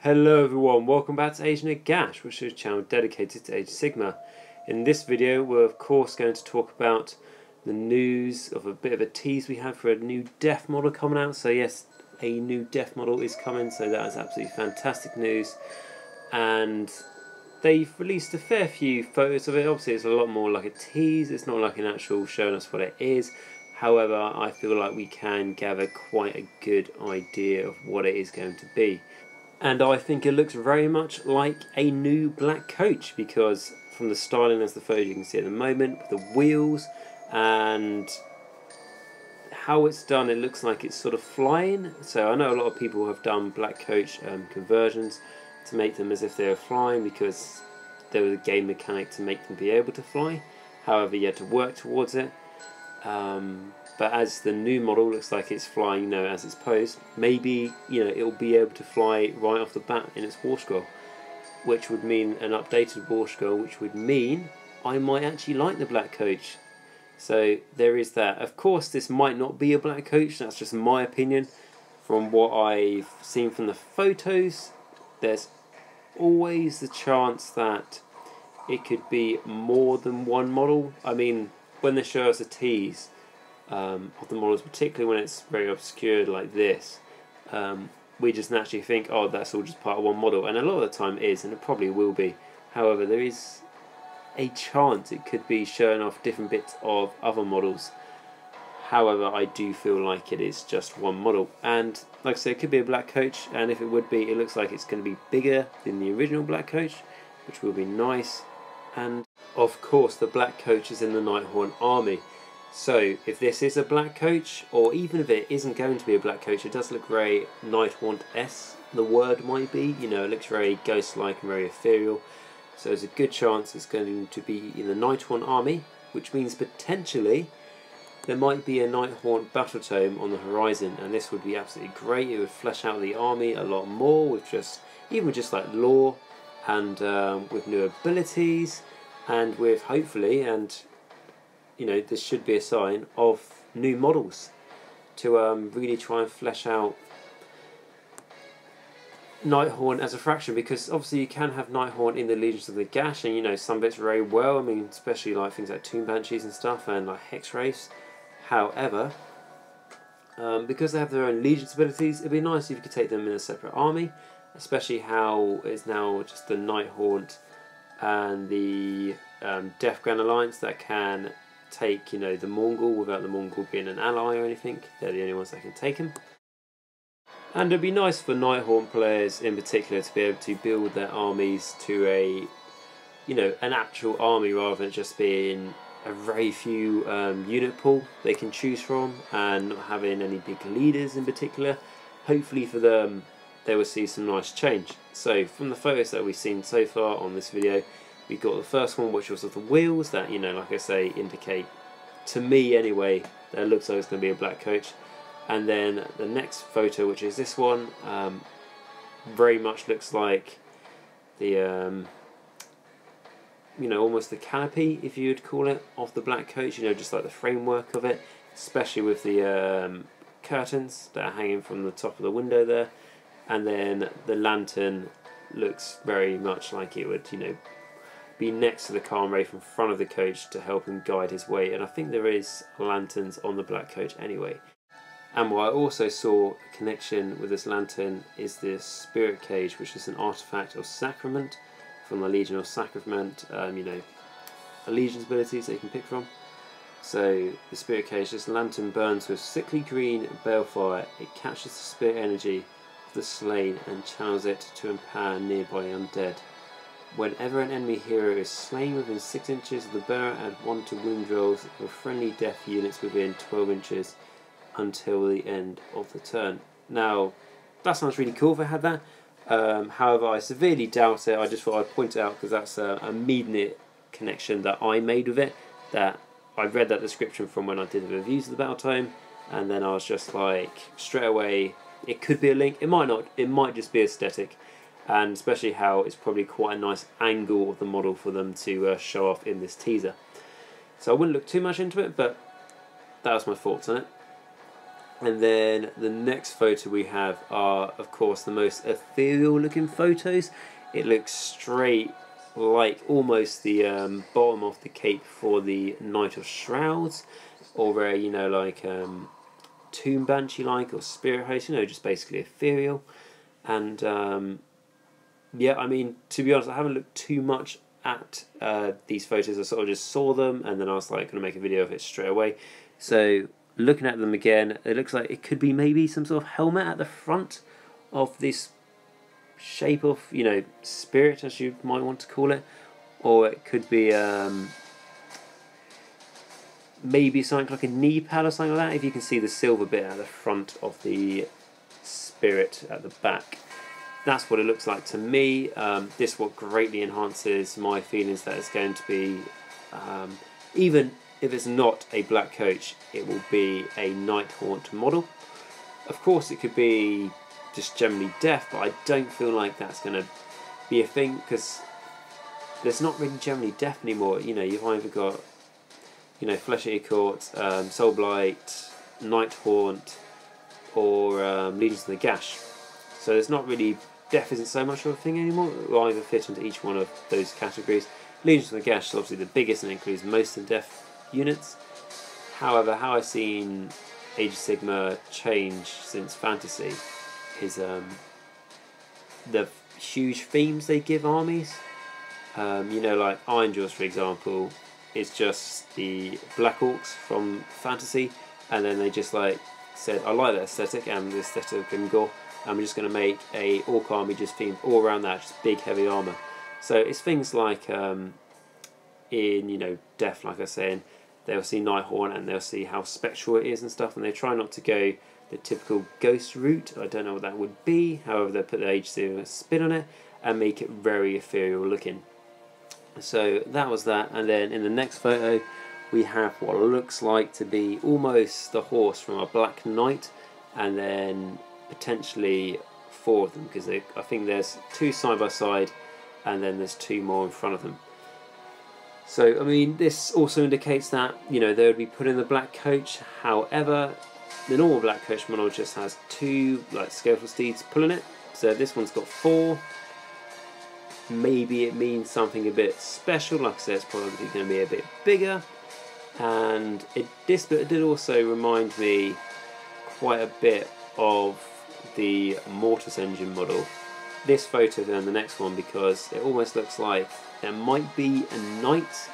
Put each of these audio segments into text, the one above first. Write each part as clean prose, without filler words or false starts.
Hello everyone, welcome back to Age Nagash, which is a channel dedicated to Age of Sigmar. In this video we're of course going to talk about the news of a bit of a tease we have for a new death model coming out. So yes, a new death model is coming, so that is absolutely fantastic news. And they've released a fair few photos of it. Obviously it's a lot more like a tease, it's not like an actual showing us what it is. However, I feel like we can gather quite a good idea of what it is going to be. And I think it looks very much like a new black coach, because from the styling as the photo you can see at the moment, with the wheels and how it's done, it looks like it's sort of flying. So I know a lot of people have done black coach conversions to make them as if they were flying, because there was a game mechanic to make them be able to fly. However, you had to work towards it. But as the new model looks like it's flying, as it's posed, maybe it'll be able to fly right off the bat in its war scroll, which would mean an updated war scroll, which would mean I might actually like the black coach. So there is that. Of course, this might not be a black coach. That's just my opinion. From what I've seen from the photos, there's always the chance that it could be more than one model. I mean, when they show us a tease of the models, particularly when it's very obscured like this, we just naturally think, oh, that's all just part of one model, and a lot of the time it is, and it probably will be. However, there is a chance it could be showing off different bits of other models. However, I do feel like it is just one model, and like I say, it could be a black coach, and if it would be, it looks like it's going to be bigger than the original black coach, which will be nice. And of course the black coach is in the Nighthaunt army. So if this is a black coach, or even if it isn't going to be a black coach, it does look very Nighthaunt-esque, the word might be. It looks very ghost-like and very ethereal. So there's a good chance it's going to be in the Nighthaunt army, which means potentially there might be a Nighthaunt battle tome on the horizon, and this would be absolutely great. It would flesh out the army a lot more with even just like lore, and with new abilities, and with hopefully, and this should be a sign of new models to really try and flesh out Nighthaunt as a fraction, because obviously you can have Nighthaunt in the Legions of Nagash, and some bits very well. I mean, especially like things like Tomb Banshees and stuff, and like Hex Wraiths. However, because they have their own Legions abilities, it'd be nice if you could take them in a separate army, especially how it's now just the Nighthaunt and the Death Grand Alliance that can take the Mongol without the Mongol being an ally or anything. They're the only ones that can take him. And it'd be nice for Nighthaunt players in particular to be able to build their armies to a an actual army, rather than just being a very few unit pool they can choose from, and not having any big leaders in particular. Hopefully for them, they will see some nice change. So from the photos that we've seen so far on this video, we got the first one, which was of the wheels that, like I say, indicate, to me anyway, that it looks like it's going to be a black coach. And then the next photo, which is this one, very much looks like the, almost the canopy, if you would call it, of the black coach, just like the framework of it, especially with the curtains that are hanging from the top of the window there. And then the lantern looks very much like it would, be next to the Khan Wraith in front of the coach to help him guide his way. And I think there is lanterns on the black coach anyway. And what I also saw a connection with this lantern is this spirit cage, which is an artifact of sacrament from the Legion of Sacrament, allegiance abilities that you can pick from. So the spirit cage, this lantern burns with sickly green balefire. It captures the spirit energy of the slain and channels it to empower nearby undead. Whenever an enemy hero is slain within 6 inches of the bearer, add 1 to wound rolls of friendly death units within 12 inches until the end of the turn. Now, that sounds really cool if I had that. However, I severely doubt it. I just thought I'd point it out because that's a immediate connection that I made with it. That I read that description from when I did the reviews of the Battle Tome, and then I was just like, straight away, it could be a link. It might not. It might just be aesthetic. And especially how it's probably quite a nice angle of the model for them to show off in this teaser. So I wouldn't look too much into it, but that was my thoughts on it. And then the next photo we have are, of course, the most ethereal looking photos. It looks straight like almost the bottom of the cape for the Knight of Shrouds, or you know, like Tomb Banshee like, or Spirit Host, you know, just basically ethereal. And yeah, I mean, to be honest, I haven't looked too much at these photos. I sort of just saw them and then I was like going to make a video of it straight away. So looking at them again, it looks like it could be maybe some sort of helmet at the front of this shape of, you know, spirit, as you might want to call it, or it could be maybe something like a knee pad or something like that, if you can see the silver bit at the front of the spirit at the back. That's what it looks like to me. This what greatly enhances my feelings that it's going to be, even if it's not a black coach, it will be a Nighthaunt model. Of course it could be just generally deaf, but I don't feel like that's going to be a thing, because there's not really generally deaf anymore. You know, you've either got, you know, Flesh Eater Court, Soulblight, Nighthaunt, or Legions of Nagash. So there's not really, deaf isn't so much of a thing anymore. It will either fit into each one of those categories. Legions of Nagash is obviously the biggest and includes most of the deaf units. However, how I've seen Age of Sigmar change since Fantasy is the huge themes they give armies. You know, like Iron Jaws, for example, is just the Black Orcs from Fantasy, and then they just like said, I like that aesthetic and the aesthetic of Gore, and we're just going to make a Orc army just themed all around that, just big heavy armour. So it's things like in, you know, Death, like I was saying, they'll see Nighthaunt and they'll see how spectral it is and stuff, and they try not to go the typical ghost route. I don't know what that would be, however they put the Age Zero spin on it and make it very ethereal looking. So that was that, and then in the next photo we have what looks like to be almost the horse from a Black Knight, and then potentially 4 of them, because I think there's 2 side by side and then there's 2 more in front of them. So I mean, this also indicates that, you know, they would be put in the black coach. However, the normal black coach model just has 2 like skeletal steeds pulling it, so this one's got 4. Maybe it means something a bit special. Like I said, it's probably going to be a bit bigger, and this bit did also remind me quite a bit of the Mortis engine model, this photo and the next one, because it almost looks like there might be a knight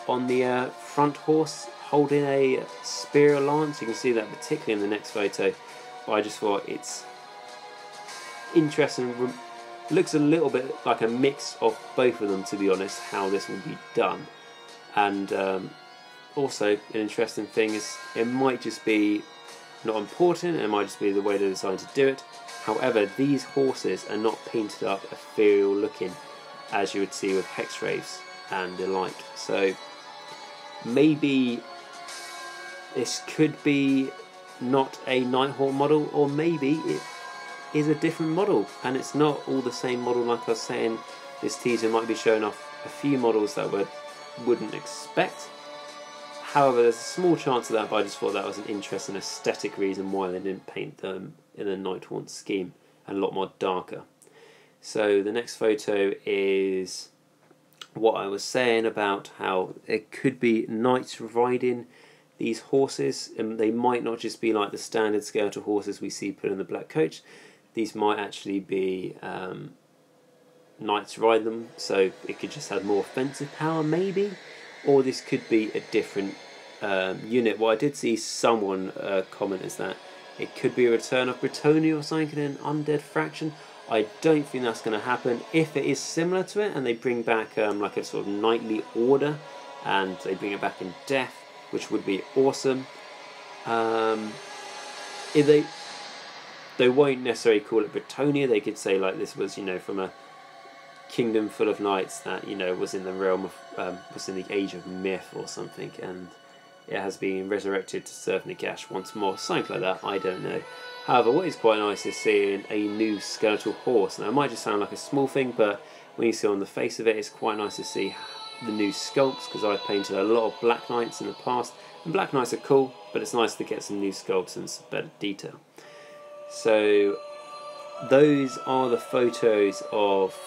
on the front horse holding a spear or lance. You can see that particularly in the next photo, but I just thought it's interesting. Looks a little bit like a mix of both of them, to be honest, how this will be done. And also an interesting thing is it might just be not important, it might just be the way they decided to do it. However, these horses are not painted up ethereal looking as you would see with Hex Wraiths and the like. So maybe this could be not a Nighthaunt model, or maybe it is a different model and it's not all the same model. Like I was saying, this teaser might be showing off a few models that wouldn't expect. However, there's a small chance of that, but I just thought that was an interesting aesthetic reason why they didn't paint them in a Nighthaunt scheme and a lot more darker. So the next photo is what I was saying about how it could be knights riding these horses, and they might not just be like the standard skeletal horses we see put in the black coach. These might actually be knights riding them, so it could just have more offensive power maybe, or this could be a different unit. What I did see someone comment is that it could be a return of Bretonnia or something in an undead faction. I don't think that's going to happen. If it is similar to it and they bring back like a sort of knightly order and they bring it back in Death, which would be awesome. If they won't necessarily call it Bretonnia, they could say like this was, you know, from a kingdom full of knights that, you know, was in the realm of was in the age of myth or something, and it has been resurrected to serve Nagash once more, something like that. I don't know. However, what is quite nice is seeing a new skeletal horse. Now it might just sound like a small thing, but when you see on the face of it, it's quite nice to see the new sculpts, because I've painted a lot of black knights in the past, and black knights are cool, but it's nice to get some new sculpts and some better detail. So those are the photos of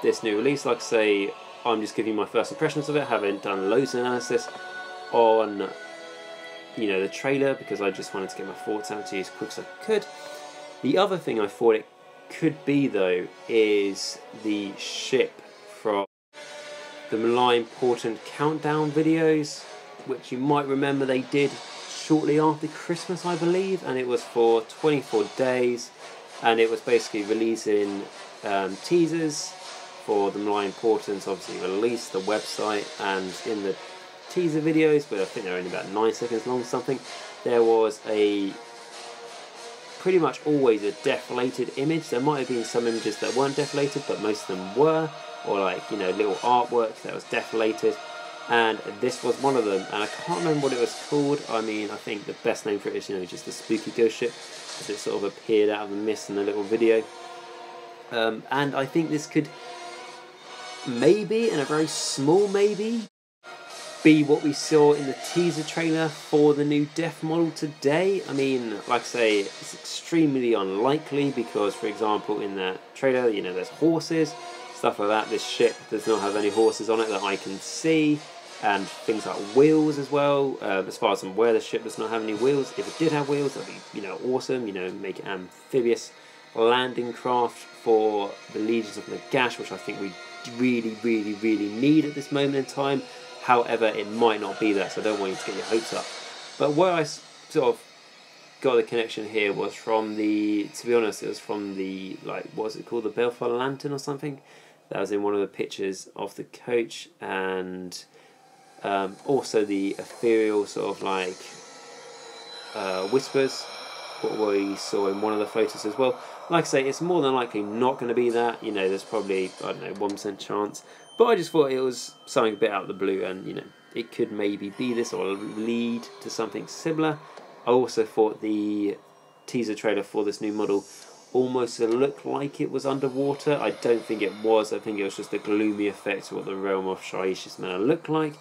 this new release. Like I say, I'm just giving you my first impressions of it. Haven't done loads of analysis on, you know, the trailer, because I just wanted to get my thoughts out to you as quick as I could. The other thing I thought it could be, though, is the ship from the Malign Portent countdown videos, which you might remember they did shortly after Christmas, I believe, and it was for 24 days, and it was basically releasing teasers for the Malign Portents. Obviously released the website, and in the teaser videos, but I think they're only about 9 seconds long, something, there was a pretty much always a deflated image. There might have been some images that weren't deflated, but most of them were, or like, you know, little artwork that was deflated, and this was one of them, and I can't remember what it was called. I mean, I think the best name for it is, you know, just the spooky ghost ship, as it sort of appeared out of the mist in the little video. And I think this could maybe, and a very small maybe, be what we saw in the teaser trailer for the new Def model today. I mean, like I say, it's extremely unlikely because, for example, in that trailer, you know, there's horses, stuff like that. This ship does not have any horses on it that I can see, and things like wheels as well. As far as I'm aware, the ship does not have any wheels. If it did have wheels, that'd be, you know, awesome. You know, make it amphibious landing craft for the legions of Nagash, which I think we really, really, really need at this moment in time. However, it might not be that, so I don't want you to get your hopes up. But where I sort of got the connection here was from the, to be honest, it was from the, like, what was it called, the Balefire Lantern or something? That was in one of the pictures of the coach, and also the ethereal sort of like whispers, what we saw in one of the photos as well. Like I say, it's more than likely not going to be that. You know, there's probably, I don't know, 1% chance. But I just thought it was something a bit out of the blue, and, you know, it could maybe be this or lead to something similar. I also thought the teaser trailer for this new model almost looked like it was underwater. I don't think it was. I think it was just a gloomy effect of what the realm of Shaiish is meant to look like.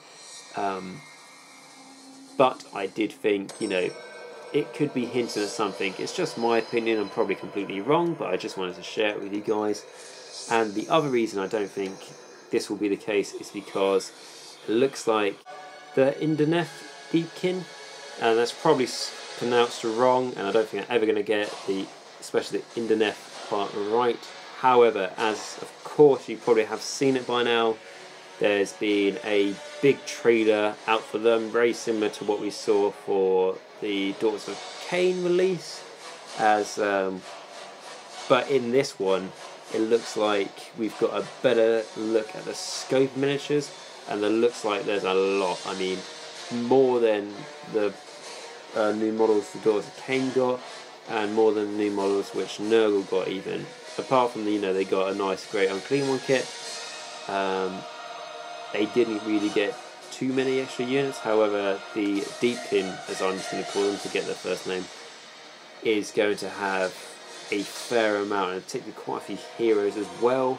But I did think, you know, it could be hinting at something. It's just my opinion. I'm probably completely wrong, but I just wanted to share it with you guys. And the other reason I don't think this will be the case is because it looks like the Idoneth Deepkin, and that's probably pronounced wrong, and I don't think I'm ever going to get the, especially the Idoneth part right. However, as of course you probably have seen it by now, there's been a big trailer out for them, very similar to what we saw for the Daughters of Cain release, as but in this one it looks like we've got a better look at the scope miniatures, and it looks like there's a lot. I mean, more than the new models the Daughters of Cain got, and more than the new models which Nurgle got even. Apart from the, you know, they got a nice Great Unclean One kit. They didn't really get too many extra units. However, the Deepkin, as I'm just going to call them to get their first name, is going to have a fair amount, and particularly quite a few heroes as well.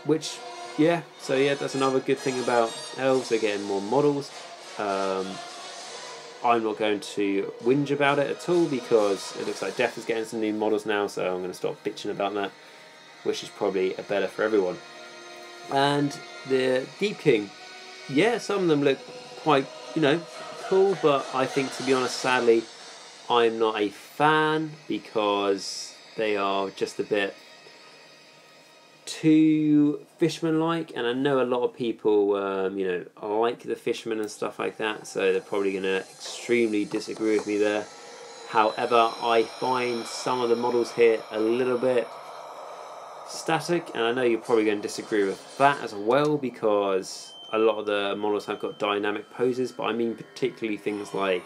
Which, yeah, so yeah, that's another good thing about elves. They're getting more models. I'm not going to whinge about it at all, because it looks like Death is getting some new models now, so I'm going to stop bitching about that, which is probably better for everyone. And the Deepkin, yeah, some of them look quite, you know, cool, but I think, to be honest, sadly, I'm not a fan, because they are just a bit too fishmen-like, and I know a lot of people, you know, like the fishmen and stuff like that, so they're probably going to extremely disagree with me there. However, I find some of the models here a little bit static, and I know you're probably going to disagree with that as well, because a lot of the models have got dynamic poses, but I mean particularly things like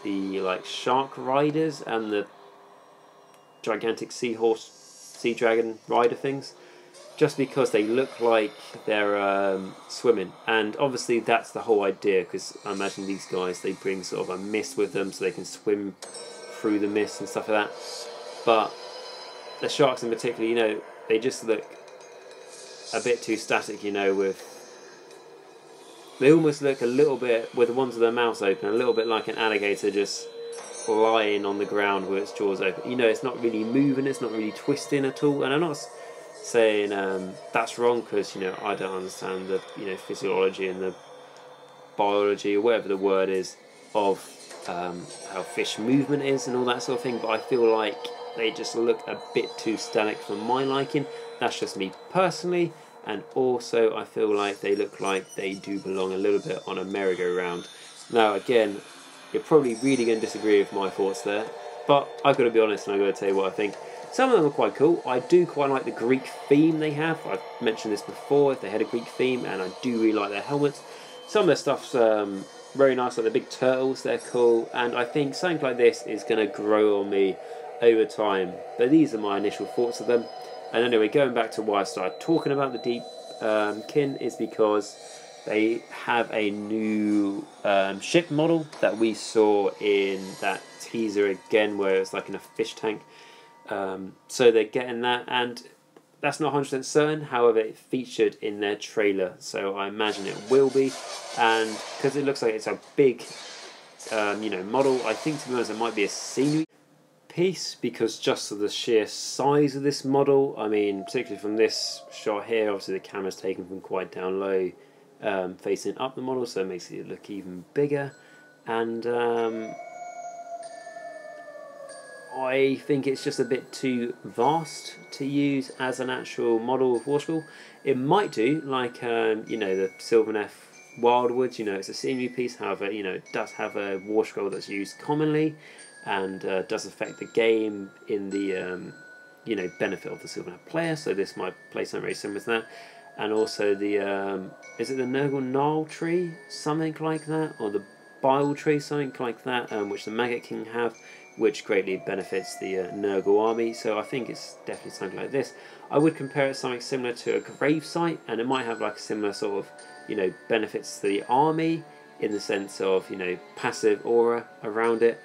the shark riders and the gigantic sea dragon rider things, just because they look like they're swimming. And obviously that's the whole idea, because I imagine these guys, they bring sort of a mist with them so they can swim through the mist and stuff like that. But the sharks in particular, you know, they just look a bit too static, you know, with they almost look a little bit, with the ones with their mouths open, a little bit like an alligator just lying on the ground with its jaws open. You know, it's not really moving, it's not really twisting at all. And I'm not saying that's wrong, because, you know, I don't understand the, you know, physiology and the biology, or whatever the word is, of how fish movement is and all that sort of thing. But I feel like they just look a bit too static for my liking. That's just me personally. And also I feel like they look like they do belong a little bit on a merry-go-round. Now again, you're probably really going to disagree with my thoughts there, but I've got to be honest and I've got to tell you what I think. Some of them are quite cool. I do quite like the Greek theme they have. I've mentioned this before, if they had a Greek theme, and I do really like their helmets. Some of their stuff's very nice, like the big turtles, they're cool, and I think something like this is going to grow on me over time. But these are my initial thoughts of them. And anyway, going back to why I started talking about the Deepkin is because they have a new ship model that we saw in that teaser again, where it's like in a fish tank. So they're getting that, and that's not 100% certain. However, it featured in their trailer, so I imagine it will be. And because it looks like it's a big, you know, model, I think, to be honest, it might be a scenery piece, because just of the sheer size of this model. I mean, particularly from this shot here, obviously the camera's taken from quite down low, facing up the model, so it makes it look even bigger. And I think it's just a bit too vast to use as an actual model of Warscroll. It might do, like you know, the Sylvaneth Wildwoods. You know, it's a scenery piece. However, you know, it does have a Warscroll that's used commonly, and does affect the game in the you know, benefit of the Sylvaneth player. So this might play something very similar to that. And also the is it the Nurgle Gnarl tree, something like that, or the Bile tree, something like that, which the Maggot King have, which greatly benefits the Nurgle army. So I think it's definitely something like this. I would compare it to something similar to a grave site, and it might have like a similar sort of, you know, benefits to the army in the sense of, you know, passive aura around it.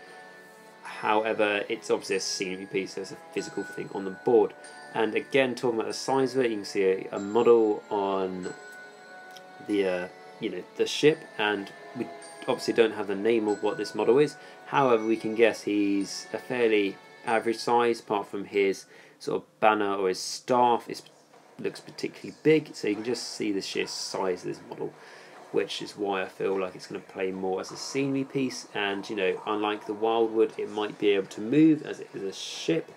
However, it's obviously a scenery piece, so it's a physical thing on the board. And again, talking about the size of it, you can see a model on the you know, the ship, and we obviously don't have the name of what this model is. However, we can guess he's a fairly average size, apart from his sort of banner or his staff looks particularly big, so you can just see the sheer size of this model, which is why I feel like it's going to play more as a scenery piece. And, you know, unlike the Wildwood, it might be able to move as it is a ship,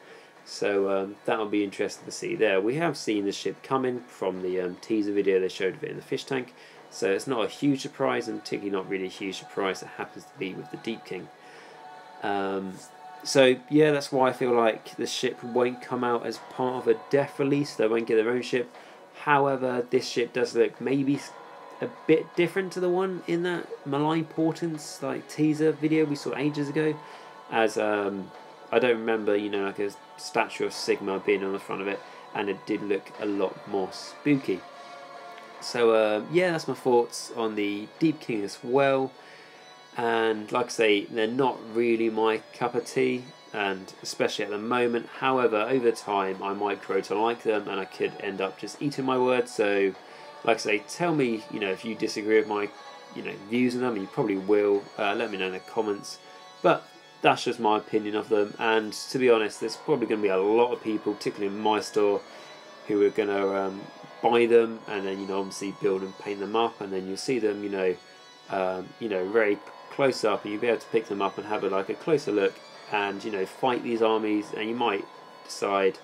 so that'll be interesting to see there. We have seen the ship coming from the teaser video they showed of it in the fish tank, so it's not a huge surprise, and particularly not really a huge surprise that happens to be with the Deepkin. So yeah, that's why I feel like the ship won't come out as part of a death release. They won't get their own ship. However, this ship does look maybe a bit different to the one in that Malign Portents like teaser video we saw ages ago, as I don't remember, you know, like a statue of Sigmar being on the front of it, and it did look a lot more spooky. So yeah, that's my thoughts on the Deepkin as well. And like I say, they're not really my cup of tea, and especially at the moment. However, over time I might grow to like them, and I could end up just eating my words. So like I say, tell me, you know, if you disagree with my, you know, views on them. You probably will. Let me know in the comments. But that's just my opinion of them. And to be honest, there's probably going to be a lot of people, particularly in my store, who are going to buy them, and then, you know, obviously build and paint them up, and then you'll see them, you know, very close up, and you'll be able to pick them up and have a closer look, and, you know, fight these armies, and you might decide,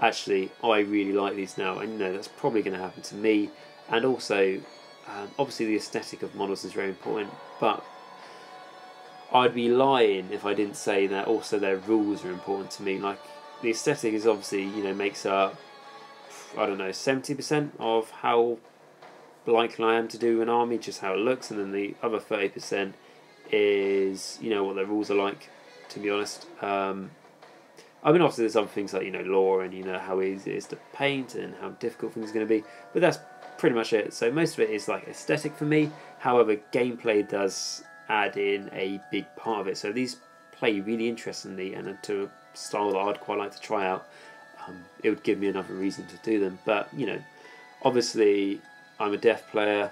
actually, I really like these now, and, you know, that's probably going to happen to me. And also, obviously the aesthetic of models is very important, but I'd be lying if I didn't say that also their rules are important to me. Like, the aesthetic is obviously, you know, makes up, I don't know, 70% of how likely I am to do an army, just how it looks, and then the other 30% is, you know, what their rules are like, to be honest. I mean, obviously there's other things like, you know, lore, and, you know, how easy it is to paint and how difficult things are going to be, but that's pretty much it. So most of it is like aesthetic for me. However, gameplay does add in a big part of it, so these play really interestingly, and to a style that I'd quite like to try out. It would give me another reason to do them. But, you know, obviously I'm a deaf player,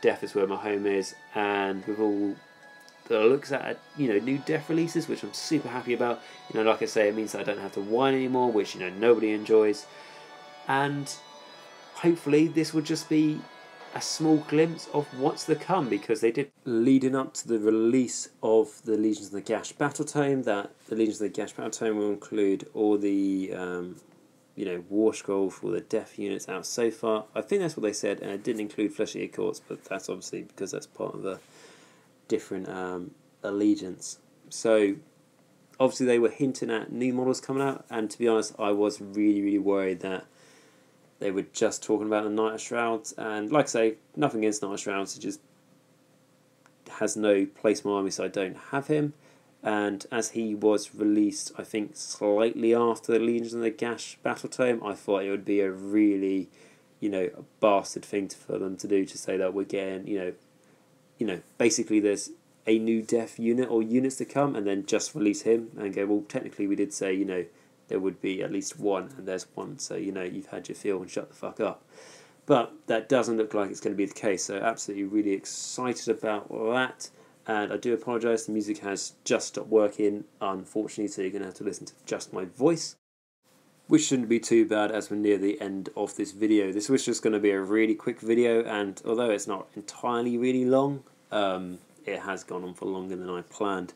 Death is where my home is, and with all the looks at new Death releases, which I'm super happy about. Like I say, it means that I don't have to whine anymore, which nobody enjoys, and hopefully this will just be a small glimpse of what's to come, because they did, leading up to the release of the Legions of the Gash Battle Tome, that the Legions of the Gash Battle Tome will include all the War Scroll for the Death units out so far. I think that's what they said, and it didn't include Flesh-Eater Courts, but that's obviously because that's part of a different allegiance. So obviously they were hinting at new models coming out, and to be honest, I was really worried that they were just talking about the Knight of Shrouds, and like I say, nothing against Knight of Shrouds, it just has no place in my army, so I don't have him. And as he was released, I think slightly after the Legions of the Gash Battle Tome, I thought it would be a really, a bastard thing for them to do, to say that we're getting, basically there's a new Death unit or units to come, and then just release him and go, well, technically we did say, there would be at least one, and there's one, so you've had your fill and shut the fuck up. But that doesn't look like it's going to be the case, so absolutely really excited about that. And I do apologise, the music has just stopped working, unfortunately, so you're going to have to listen to just my voice, which shouldn't be too bad as we're near the end of this video. This was just going to be a really quick video, and although it's not entirely really long, it has gone on for longer than I planned.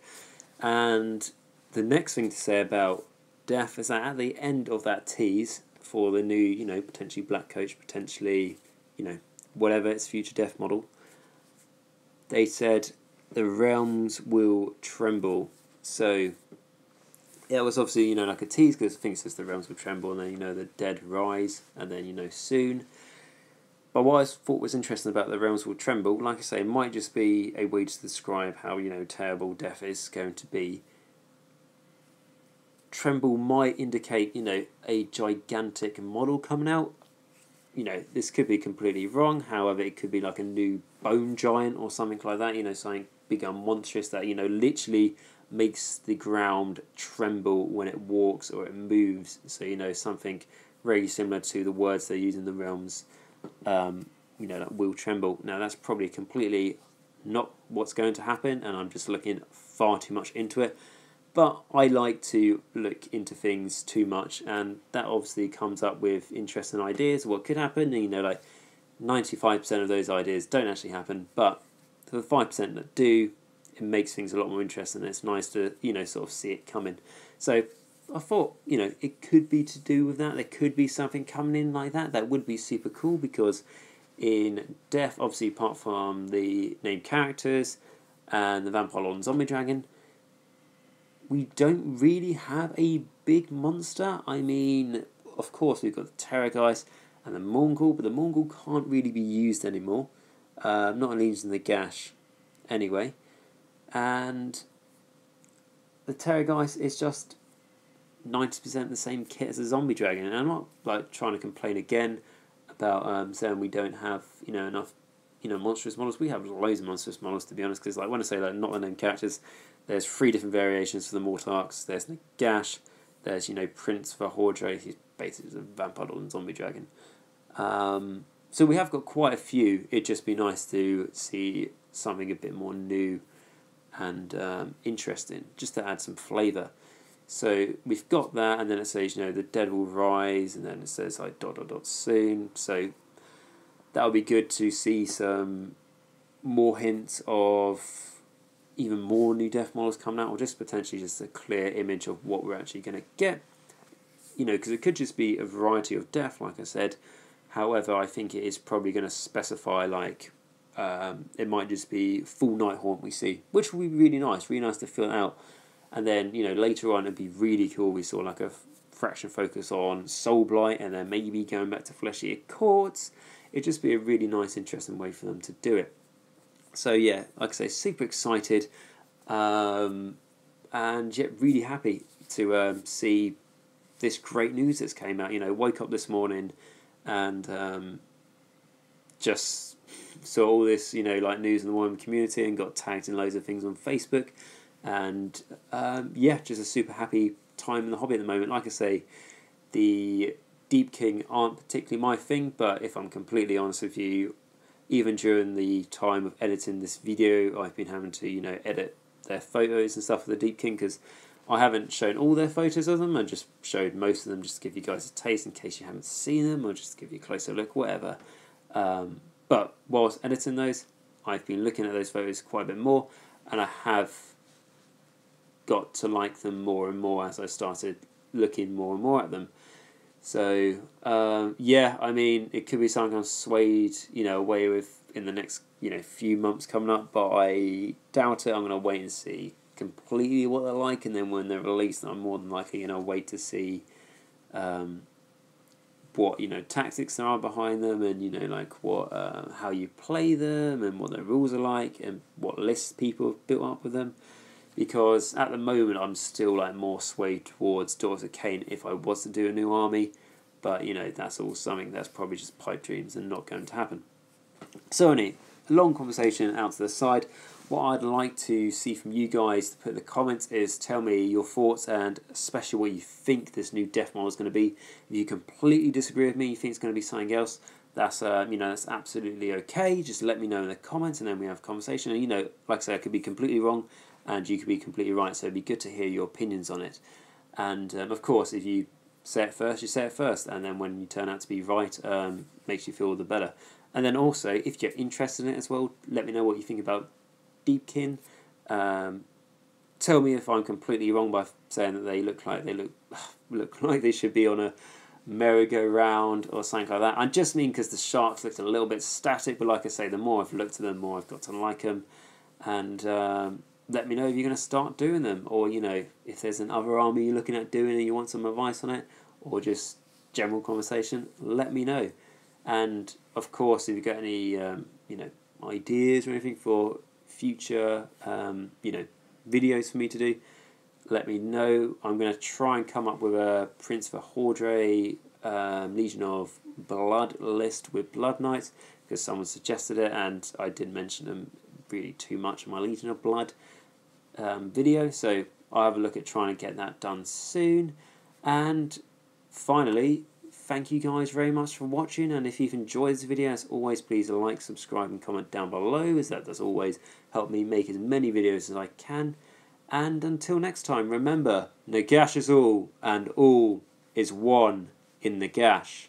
And the next thing to say about Death is that at the end of that tease for the new, potentially Black Coach, potentially, whatever its future Death model, they said the realms will tremble. So it was obviously, like a tease, because I think it says the realms will tremble, and then, the dead rise, and then, soon. But what I thought was interesting about the realms will tremble, like I say, it might just be a way to describe how, terrible Death is going to be. Tremble might indicate, a gigantic model coming out. This could be completely wrong. However, it could be like a new bone giant or something like that. Something big and monstrous that, literally makes the ground tremble when it walks or it moves. So, something very similar to the words they use in the realms, that will tremble. Now, that's probably completely not what's going to happen, and I'm just looking far too much into it. But I like to look into things too much, and that obviously comes up with interesting ideas of what could happen. And, 95% of those ideas don't actually happen, but for the 5% that do, it makes things a lot more interesting, and it's nice to, sort of see it coming. So I thought, it could be to do with that. There could be something coming in like that. That would be super cool, because in Death, obviously, apart from the named characters and the Vampire Lord and Zombie Dragon, we don't really have a big monster. I mean, of course, we've got the Terrorgeist and the Mongol, but the Mongol can't really be used anymore. Not in Legions of the Gash, anyway. And the Terrorgeist is just 90% the same kit as a Zombie Dragon. And I'm not trying to complain again about saying we don't have enough monstrous models. We have loads of monstrous models, to be honest, because when I say not the named characters, there's 3 different variations for the Mortarchs. There's Nagash, there's Prince Vahordre, who's basically a Vampire Lord and Zombie Dragon. So we have got quite a few. It'd just be nice to see something a bit more new and interesting, just to add some flavour. So we've got that, and then it says the dead will rise, and then it says soon. So that would be good to see some more hints of even more new Death models coming out, or just potentially just a clear image of what we're actually going to get. Because it could just be a variety of Death, like I said. However, I think it is probably going to specify it might just be full Nighthaunt we see, which will be really nice to fill out. And then later on it'd be really cool. We saw a fraction focus on Soulblight, and then maybe going back to Flesh-Eater Courts. It'd just be a really nice, interesting way for them to do it. So yeah, like I say, super excited, and yet really happy to see this great news that's came out. Woke up this morning and just saw all this news in the Warhammer community, and got tagged in loads of things on Facebook, and just a super happy time in the hobby at the moment. Like I say, the Deepkin aren't particularly my thing, but if I'm completely honest with you, even during the time of editing this video, I've been having to, you know, edit their photos and stuff for the Deepkin, because I haven't shown all their photos of them. I just showed most of them just to give you guys a taste in case you haven't seen them, or just give you a closer look, whatever. But whilst editing those, I've been looking at those photos quite a bit more, and I have got to like them more and more as I started looking more and more at them. So yeah, I mean, it could be something I'm swayed, you know, away with in the next, you know, few months coming up, but I doubt it. I'm going to wait and see completely what they're like, and then when they're released, I'm more than likely going to wait to see what, you know, tactics there are behind them, and, you know, like what how you play them, and what their rules are like, and what lists people have built up with them. Because at the moment I'm still like more swayed towards Daughters of Cain if I was to do a new army, but, you know, that's all something that's probably just pipe dreams and not going to happen. So anyway, a long conversation out to the side. What I'd like to see from you guys to put in the comments is tell me your thoughts, and especially what you think this new death model is going to be. If you completely disagree with me, you think it's going to be something else, that's you know, that's absolutely okay. Just let me know in the comments, and then we have a conversation. And, you know, like I say, I could be completely wrong, and you could be completely right, so it'd be good to hear your opinions on it. And of course, if you say it first, you say it first, and then when you turn out to be right, makes you feel all the better. And then also, if you're interested in it as well, let me know what you think about Deepkin. Tell me if I'm completely wrong by saying that they look like they should be on a merry-go-round or something like that. I just mean because the sharks looked a little bit static, but like I say, the more I've looked at them, the more I've got to like them. And let me know if you're going to start doing them, or, you know, if there's another army you're looking at doing and you want some advice on it, or just general conversation, let me know. And of course, if you've got any you know, ideas or anything for future you know, videos for me to do, let me know. I'm going to try and come up with a Prince for Hordre Legion of Blood list with Blood Knights, because someone suggested it, and I didn't mention them really too much in my Legion of Blood video, so I'll have a look at trying to get that done soon. And finally, thank you guys very much for watching, and if you've enjoyed this video, as always, please like, subscribe and comment down below, as that does always help me make as many videos as I can. And until next time, remember, Nagash is all, and all is one in Nagash.